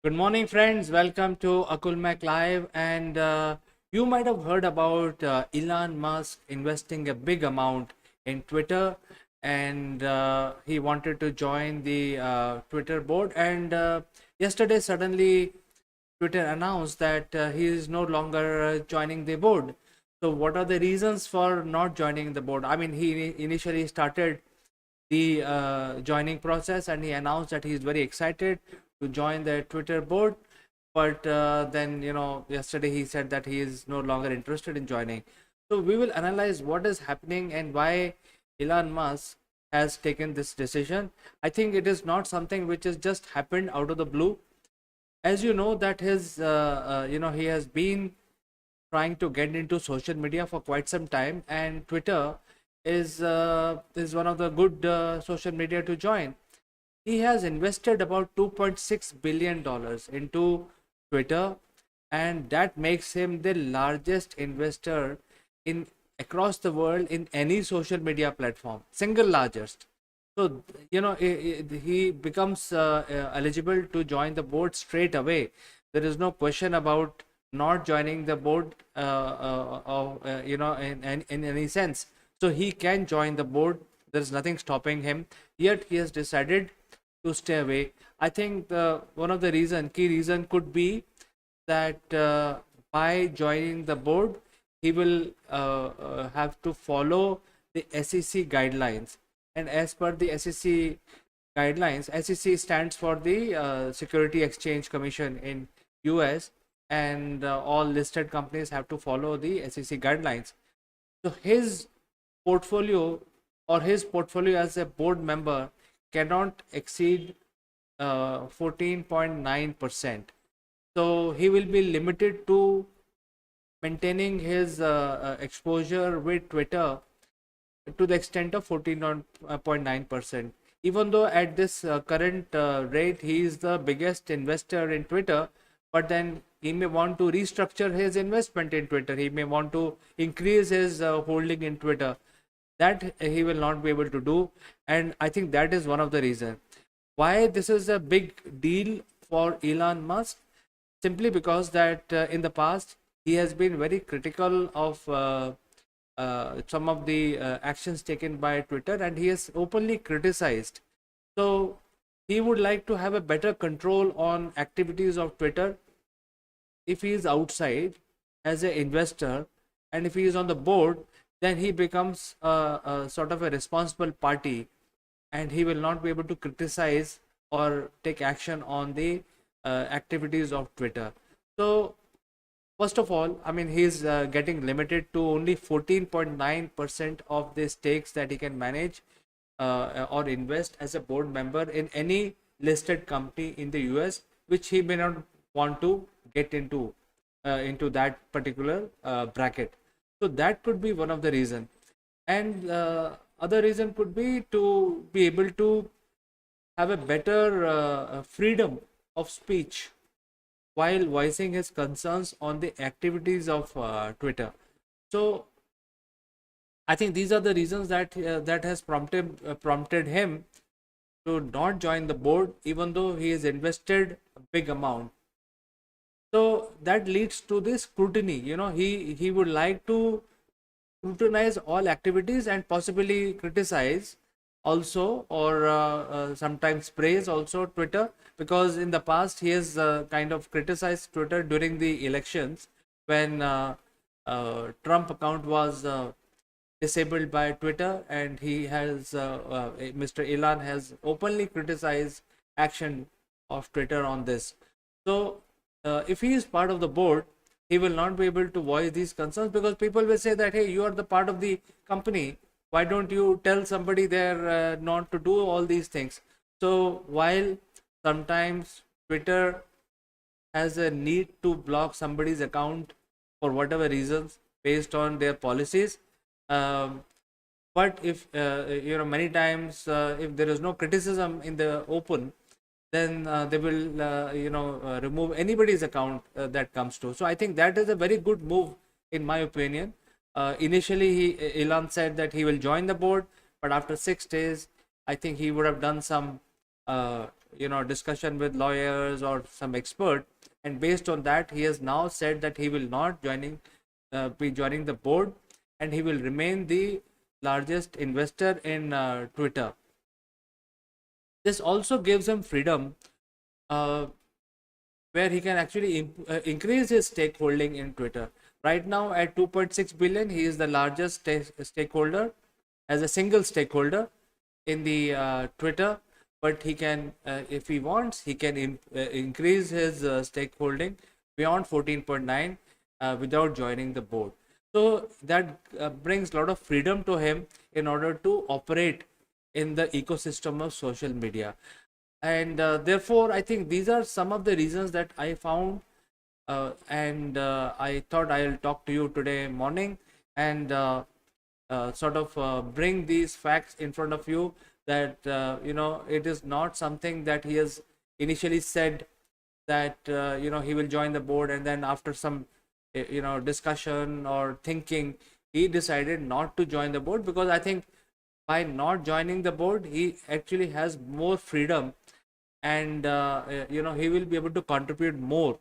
Good morning, friends. Welcome to AKULMACH Live. And you might have heard about Elon Musk investing a big amount in Twitter, and he wanted to join the Twitter board. And yesterday, suddenly, Twitter announced that he is no longer joining the board. So, what are the reasons for not joining the board? I mean, he initially started the joining process and he announced that he is very excited to join the Twitter board. But then, yesterday he said that he is no longer interested in joining. So we will analyze what is happening and why Elon Musk has taken this decision. I think it is not something which has just happened out of the blue. As you know, that he has been trying to get into social media for quite some time, and Twitter is one of the good social media to join. He has invested about $2.6 billion into Twitter, and that makes him the largest investor in across the world in any social media platform, single largest. So he becomes eligible to join the board straight away. There is no question about not joining the board, in any sense. So he can join the board. There is nothing stopping him. Yet he has decided to stay away. I think one of the key reason could be that by joining the board, he will have to follow the SEC guidelines. And as per the SEC guidelines, SEC stands for the Security Exchange Commission in US, and all listed companies have to follow the SEC guidelines. So his portfolio as a board member cannot exceed 14.9%. So he will be limited to maintaining his exposure with Twitter to the extent of 14.9%. Even though at this current rate he is the biggest investor in Twitter, but then he may want to restructure his investment in Twitter. He may want to increase his holding in Twitter. That he will not be able to do, and I think that is one of the reasons why this is a big deal for Elon Musk. Simply because that in the past he has been very critical of some of the actions taken by Twitter, and he has openly criticized. So he would like to have a better control on activities of Twitter if he is outside as an investor, and if he is on the board, then he becomes a sort of a responsible party, and he will not be able to criticize or take action on the activities of Twitter. So first of all, I mean, he's getting limited to only 14.9% of the stakes that he can manage or invest as a board member in any listed company in the US, which he may not want to get into that particular bracket. So that could be one of the reason, and other reason could be to be able to have a better freedom of speech while voicing his concerns on the activities of Twitter. So I think these are the reasons that has prompted him to not join the board, even though he has invested a big amount. So that leads to this scrutiny. He would like to scrutinize all activities and possibly criticize also, or sometimes praise also Twitter, because in the past he has kind of criticized Twitter during the elections when Trump account was disabled by Twitter, and Mr. Elon has openly criticized action of Twitter on this. So if he is part of the board, he will not be able to voice these concerns, because people will say that, hey, you are the part of the company, why don't you tell somebody there not to do all these things? So while sometimes Twitter has a need to block somebody's account for whatever reasons based on their policies, um, but if many times if there is no criticism in the open, then they will remove anybody's account that comes to. So I think that is a very good move, in my opinion. Initially Elon said that he will join the board, but after 6 days I think he would have done some discussion with lawyers or some expert, and based on that, he has now said that he will not be joining the board, and he will remain the largest investor in Twitter. This also gives him freedom, uh, where he can actually increase his stakeholding in Twitter. Right now, at 2.6 billion, he is the largest stakeholder as a single stakeholder in the Twitter. But he can, if he wants, he can increase his stakeholding beyond 14.9 without joining the board. So that brings a lot of freedom to him in order to operate in the ecosystem of social media. And therefore, I think these are some of the reasons that I found, and I thought I'll talk to you today morning, and sort of bring these facts in front of you, that it is not something that he has initially said that he will join the board, and then after some discussion or thinking, he decided not to join the board. Because I think by not joining the board, he actually has more freedom, and he will be able to contribute more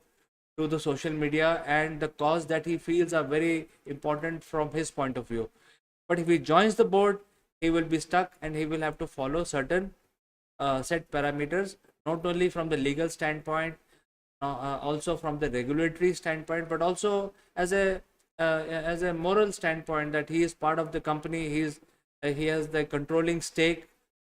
to the social media and the cause that he feels are very important from his point of view. But if he joins the board, he will be stuck, and he will have to follow certain set parameters, not only from the legal standpoint, also from the regulatory standpoint, but also as a moral standpoint, that he is part of the company, he has the controlling stake,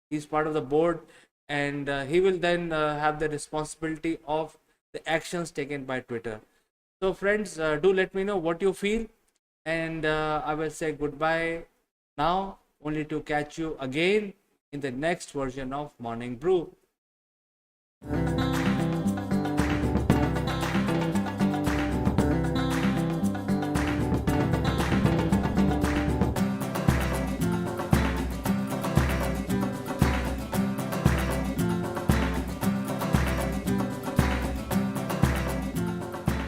he's part of the board, and he will then have the responsibility of the actions taken by Twitter. So friends, do let me know what you feel, and I will say goodbye now, only to catch you again in the next version of Morning Brew.